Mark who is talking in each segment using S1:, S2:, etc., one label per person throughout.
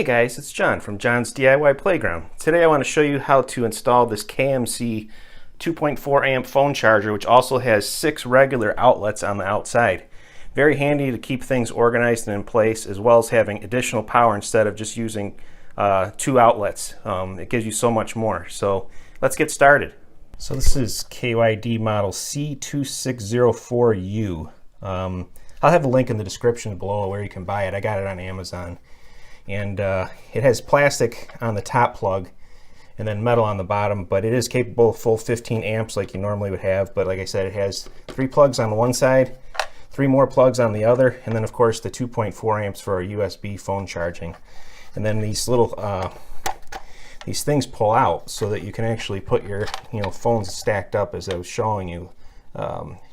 S1: Hey guys, it's John from John's DIY Playground. Today I want to show you how to install this KMC 2.4 amp phone charger, which also has 6 regular outlets on the outside. Very handy to keep things organized and in place, as well as having additional power instead of just using 2 outlets. It gives you so much more. So let's get started. So this is KYD model C2604U. I'll have a link in the description below where you can buy it. I got it on Amazon. And it has plastic on the top plug and then metal on the bottom, but it is capable of full 15 amps like you normally would have. But like I said, it has 3 plugs on one side, 3 more plugs on the other, and then of course the 2.4 amps for our USB phone charging. And then these little these things pull out so that you can actually put your phones stacked up as I was showing you,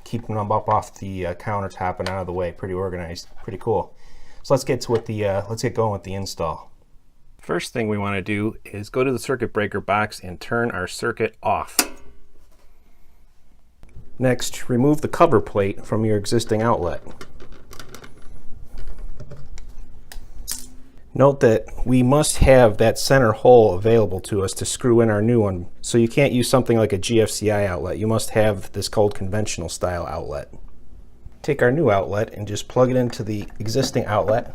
S1: keeping them up off the countertop and out of the way. Pretty organized, pretty cool. So let's get going with the install. First thing we want to do is go to the circuit breaker box and turn our circuit off. Next, remove the cover plate from your existing outlet. Note that we must have that center hole available to us to screw in our new one, so you can't use something like a GFCI outlet. You must have this cold conventional style outlet. Take our new outlet and just plug it into the existing outlet,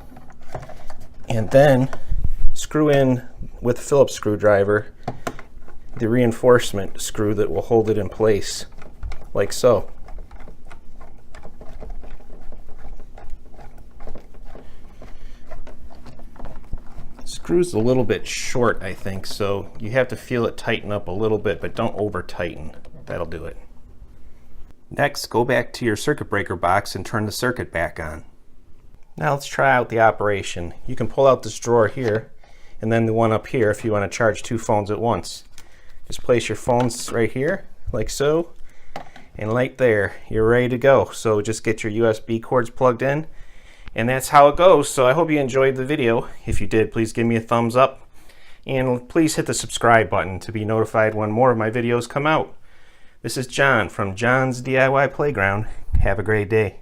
S1: and then screw in with a Phillips screwdriver the reinforcement screw that will hold it in place, like so. The screw's a little bit short, I think, so you have to feel it tighten up a little bit, but don't over tighten. That'll do it. Next, go back to your circuit breaker box and turn the circuit back on. Now let's try out the operation. You can pull out this drawer here and then the one up here if you want to charge 2 phones at once. Just place your phones right here, like so, and right there, you're ready to go. So just get your USB cords plugged in, and that's how it goes. So I hope you enjoyed the video. If you did, please give me a thumbs up, and please hit the subscribe button to be notified when more of my videos come out. This is John from John's DIY Playground. Have a great day.